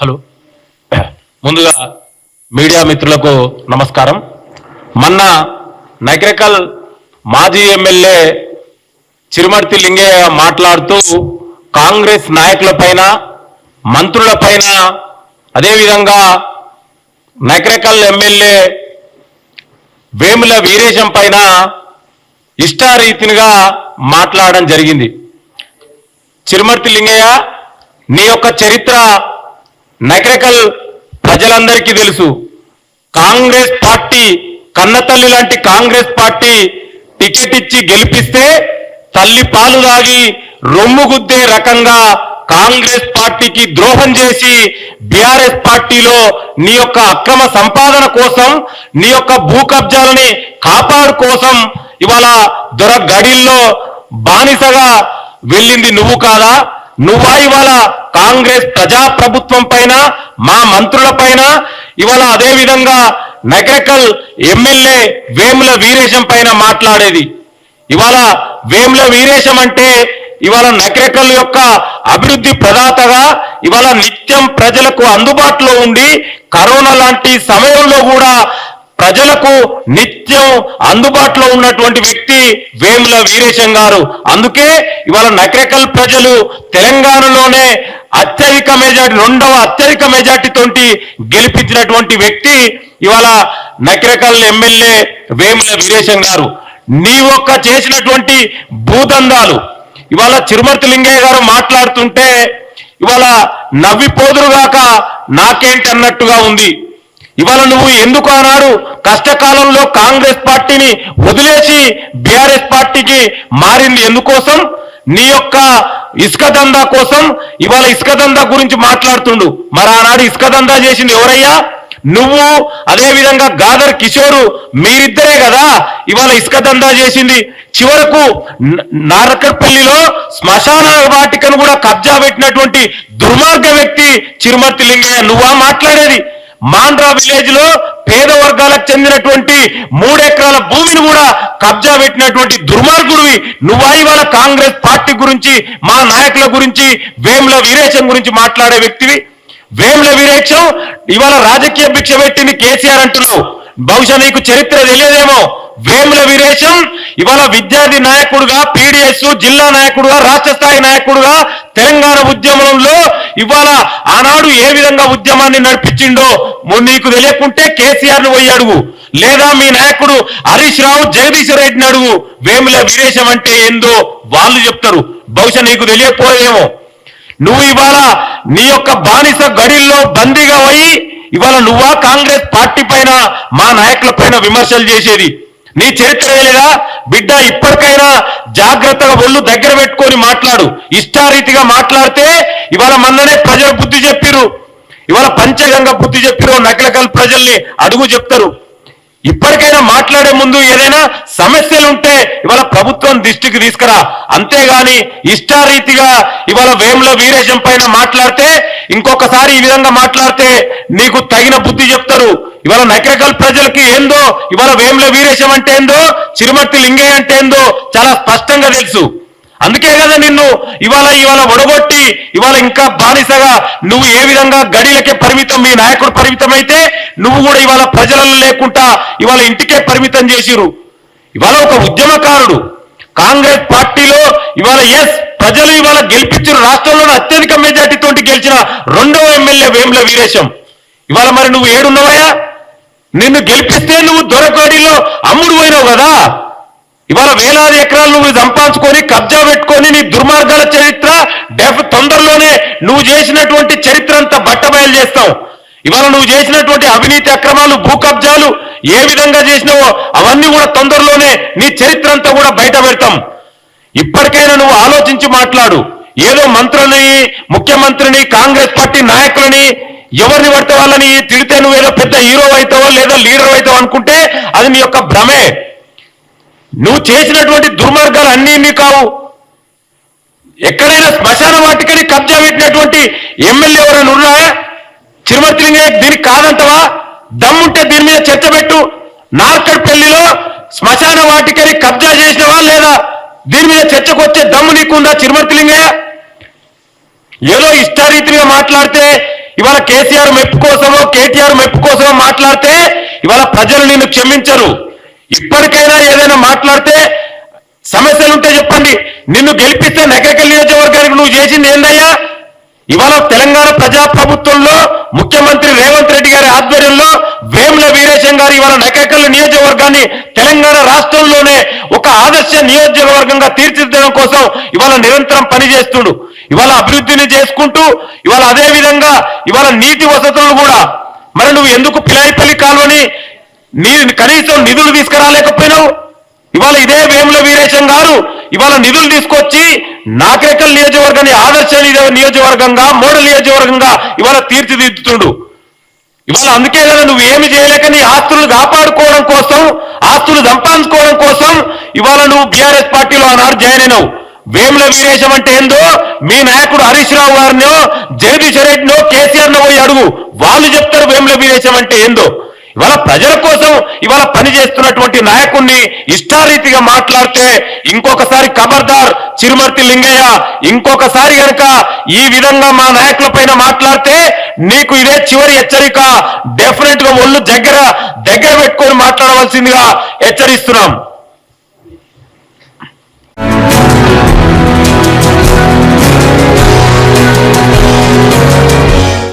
Hello, ముందుగా media మిత్రులకు నమస్కారం. మొన్న నగరికల్ మాజీ ఎమ్మెల్యే చిరుమర్తి లింగయ్య మాట్లాడుతూ కాంగ్రెస్ నాయకులపైన, మంత్రులపైన, అదేవిధంగా నగరికల్ ఎమ్మెల్యే వేముల వీరేశం పైన ఇష్టారీతిగా మాట్లాడడం జరిగింది. చిరుమర్తి లింగయ్య, నీ యొక్క చరిత్ర నగరికల్ ప్రజలందరికీ తెలుసు. కాంగ్రెస్ పార్టీ కన్నతల్లి లాంటి కాంగ్రెస్ పార్టీ టికెట్ ఇచ్చి గెలిపిస్తే తల్లి పాలు దాగి రొమ్ము గుద్దే రకంగా కాంగ్రెస్ పార్టీకి ద్రోహం చేసి బీఆర్ఎస్ పార్టీలో నీ యొక్క అక్రమ సంపాదన కోసం, నీ యొక్క భూ కబ్జాలని కాపాడు కోసం ఇవాళ దొర గడిల్లో బానిసగా వెళ్ళింది నువ్వు కాదా? నువ్వా ఇవాళ కాంగ్రెస్ ప్రజాప్రభుత్వం పైన, మా మంత్రుల పైన, ఇవాళ అదేవిధంగా నగరికల్ ఎమ్మెల్యే వేముల వీరేశం పైన మాట్లాడేది? ఇవాళ వేముల వీరేశం అంటే ఇవాళ నగరికల్ యొక్క అభివృద్ధి ప్రదాతగా ఇవాళ నిత్యం ప్రజలకు అందుబాటులో ఉండి కరోనా లాంటి సమయంలో కూడా ప్రజలకు నిత్యం అందుబాటులో ఉన్నటువంటి వ్యక్తి వేముల వీరేశం గారు. అందుకే ఇవాళ నగరికల్ ప్రజలు తెలంగాణలోనే అత్యధిక మెజార్టీ, 2వ అత్యధిక మెజార్టీతోటి గెలిపించినటువంటి వ్యక్తి ఇవాళ నగరికల్ ఎమ్మెల్యే వేముల వీరేశం గారు. నీ ఒక్క చేసినటువంటి భూదందాలు ఇవాళ చిరుమర్తి లింగయ్య గారు మాట్లాడుతుంటే ఇవాళ నవ్విపోదురుగాక నాకేంటి అన్నట్టుగా ఉంది. ఇవాళ నువ్వు ఎందుకు ఆనాడు కష్టకాలంలో కాంగ్రెస్ పార్టీని వదిలేసి బీఆర్ఎస్ పార్టీకి మారింది ఎందుకోసం? నీ యొక్క ఇసుక దందా కోసం. ఇవాళ ఇసుక దందా గురించి మాట్లాడుతుండు. మరి ఆనాడు ఇసుక దందా చేసింది ఎవరయ్యా? నువ్వు, అదేవిధంగా గాదర్ కిషోరు, మీరిద్దరే కదా ఇవాళ ఇసుక దందా చేసింది. చివరకు నారకర్పల్లిలో శ్మశాన వాటికను కూడా కబ్జా పెట్టినటువంటి దుర్మార్గ వ్యక్తి చిరుమర్తి లింగయ్య. నువ్వా మాట్లాడేది? మాండ్రా విలేజ్ లో పేద వర్గాలకు చెందినటువంటి 3 ఎకరాల భూమిని కూడా కబ్జా పెట్టినటువంటి దుర్మార్గుడివి నువ్వా ఇవాళ కాంగ్రెస్ పార్టీ గురించి, మా నాయకుల గురించి, వేముల వీరేశం గురించి మాట్లాడే వ్యక్తివి? వేముల వీరేశం ఇవాళ రాజకీయ భిక్ష పెట్టింది కేసీఆర్ అంటున్నావు. బహుశా నీకు చరిత్ర తెలియదేమో. వేముల వీరేశం ఇవాళ విద్యార్థి నాయకుడుగా, పీడిఎస్ జిల్లా నాయకుడుగా, రాష్ట్ర స్థాయి నాయకుడుగా తెలంగాణ ఉద్యమంలో ఇవాళ ఆనాడు ఏ విధంగా ఉద్యమాన్ని నడిపించిండో నీకు తెలియకుంటే కేసీఆర్ ను పోయి అడుగు, లేదా మీ నాయకుడు హరీష్ రావు, జగదీశ్వర్ రెడ్డిని అడుగు. వేముల వీరేశం అంటే ఏందో వాళ్ళు చెప్తారు. బహుశా నీకు తెలియకపోయేమో. నువ్వు ఇవాళ నీ యొక్క బానిస గడిల్లో బందీగా పోయి ఇవాళ నువ్వా కాంగ్రెస్ పార్టీ పైన, మా నాయకుల పైన విమర్శలు చేసేది? నీ చరిత్ర లేదా బిడ్డ? ఇప్పటికైనా జాగ్రత్తగా ఒళ్ళు దగ్గర పెట్టుకొని మాట్లాడు. ఇష్టారీతిగా మాట్లాడితే ఇవాళ మొన్ననే ప్రజలు బుద్ధి చెప్పిరు, ఇవాళ పంచగంగ బుద్ధి చెప్పిరు. నగరికల్ ప్రజల్ని అడుగు చెప్తారు. ఇప్పటికైనా మాట్లాడే ముందు ఏదైనా సమస్యలుంటే ఇవాళ ప్రభుత్వం దృష్టికి తీసుకురా. అంతేగాని ఇష్టారీతిగా ఇవాళ వేముల వీరేశం పైన మాట్లాడితే, ఇంకొకసారి ఈ విధంగా మాట్లాడితే నీకు తగిన బుద్ధి చెప్తారు. ఇవాళ నగరికల్ ప్రజలకి ఏందో, ఇవాళ వేముల వీరేశం అంటే ఏందో, చిరుమర్తి లింగయ్య అంటే ఏందో చాలా స్పష్టంగా తెలుసు. అందుకే కదా నిన్ను ఇవాళ ఒడగొట్టి ఇవాళ ఇంకా బానిసగా నువ్వు ఏ విధంగా గడిలకే పరిమితం, మీ నాయకుడు పరిమితం అయితే నువ్వు కూడా ఇవాళ ప్రజలలో లేకుండా ఇవాళ ఇంటికే పరిమితం చేసిరు. ఇవాళ ఒక ఉద్యమకారుడు కాంగ్రెస్ పార్టీలో ఇవాళ ప్రజలు ఇవాళ గెలిపించిన, రాష్ట్రంలోని అత్యధిక మెజార్టీతో గెలిచిన 2వ ఎమ్మెల్యే వేముల వీరేశం. ఇవాళ మరి నువ్వు ఏడున్నావయ్యా? నిన్ను గెలిపిస్తే నువ్వు దొరకడిలో అమ్ముడు పోయినావు కదా. ఇవాళ వేలాది ఎకరాలు నువ్వు సంపాదించుకొని కబ్జా పెట్టుకొని నీ దుర్మార్గాల చరిత్ర తొందరలోనే నువ్వు చేసినటువంటి చరిత్ర అంతా బట్టబయలు చేస్తావు. ఇవాళ నువ్వు చేసినటువంటి అవినీతి అక్రమాలు, భూ కబ్జాలు ఏ విధంగా చేసినావో అవన్నీ కూడా తొందరలోనే నీ చరిత్ర అంతా కూడా బయట పెడతాం. ఇప్పటికైనా నువ్వు ఆలోచించి మాట్లాడు. ఏదో మంత్రులని, ముఖ్యమంత్రిని, కాంగ్రెస్ పార్టీ నాయకులని, ఎవరిని పడితే వాళ్ళని తిడితే నువ్వేదో పెద్ద హీరో అవుతావో లేదా లీడర్ అవుతావు అనుకుంటే అది నీ యొక్క భ్రమే. నువ్వు చేసినటువంటి దుర్మార్గాలు అన్నీ కావు. ఎక్కడైనా శ్మశాన వాటికని కబ్జా పెట్టినటువంటి ఎమ్మెల్యే ఎవరైనా ఉన్నారా? చిరుమర్తి లింగయ్య దీనికి కాదంటవా? దమ్ముంటే దీని మీద చర్చ పెట్టు. నార్కట్పల్లిలో శ్మశాన వాటికని కబ్జా చేసినవా లేదా? దీని మీద చర్చకు వచ్చే దమ్ము నీకుందా చిరుమర్తి లింగయ్య? ఏదో ఇష్టారీతిగా మాట్లాడితే ఇవాళ కేసీఆర్ మెప్పు కోసమో కేటీఆర్ మెప్పు కోసమో మాట్లాడితే ఇవాళ ప్రజలు నిన్ను క్షమించరు. ఇప్పటికైనా ఏదైనా మాట్లాడితే సమస్యలు ఉంటే చెప్పండి. నిన్ను గెలిపిస్తే నగరికల్ నియోజకవర్గానికి నువ్వు చేసింది ఏందయ్యా? ఇవాళ తెలంగాణ ప్రజాప్రభుత్వంలో ముఖ్యమంత్రి రేవంత్ రెడ్డి గారి ఆధ్వర్యంలో వేముల వీరేశం గారు ఇవాళ నగరికల్ నియోజకవర్గాన్ని తెలంగాణ రాష్ట్రంలోనే ఒక ఆదర్శ నియోజకవర్గంగా తీర్చిదిద్దడం కోసం ఇవాళ నిరంతరం పనిచేస్తుడు. ఇవాళ అభివృద్ధిని చేసుకుంటూ ఇవాళ అదే విధంగా ఇవాళ నీటి వసతులు కూడా మరి నువ్వు ఎందుకు పిలాయిపల్లి కాలువని కనీసం నిధులు తీసుకురాలేకపోయినావు? ఇవాళ ఇదే వేముల వీరేశం గారు ఇవాళ నిధులు తీసుకొచ్చి నాగరికల్ నియోజకవర్గాన్ని ఆదర్శ నియోజకవర్గంగా మోడల్ నియోజకవర్గంగా ఇవాళ తీర్చిదిద్దుతుండు. ఇవాళ అందుకే కదా నువ్వు ఏమి చేయలేక నీ ఆస్తులు కాపాడుకోవడం కోసం ఆస్తులు సంపాదించుకోవడం కోసం ఇవాళ నువ్వు బీఆర్ఎస్ పార్టీలో ఆనాడు జాయిన్ అయినావు. వేముల వీరేశం అంటే ఏందో మీ నాయకుడు హరీష్ రావు గారినో జగదీశ్వర్ రెడ్డినో కేసీఆర్నో పోయి అడుగు, వాళ్ళు చెప్తారు వేముల వీరేశం అంటే ఏందో. ఇవాళ ప్రజల కోసం ఇవాళ పనిచేస్తున్నటువంటి నాయకుడిని ఇష్టారీతిగా మాట్లాడితే ఇంకొకసారి ఖబర్దార్ చిరుమర్తి లింగయ్య, ఇంకొకసారి కనుక ఈ విధంగా మా నాయకుల పైన మాట్లాడితే నీకు ఇదే చివరి హెచ్చరిక. డెఫినెట్ గా ఒళ్ళు దగ్గర పెట్టుకొని మాట్లాడవలసిందిగా హెచ్చరిస్తున్నాం.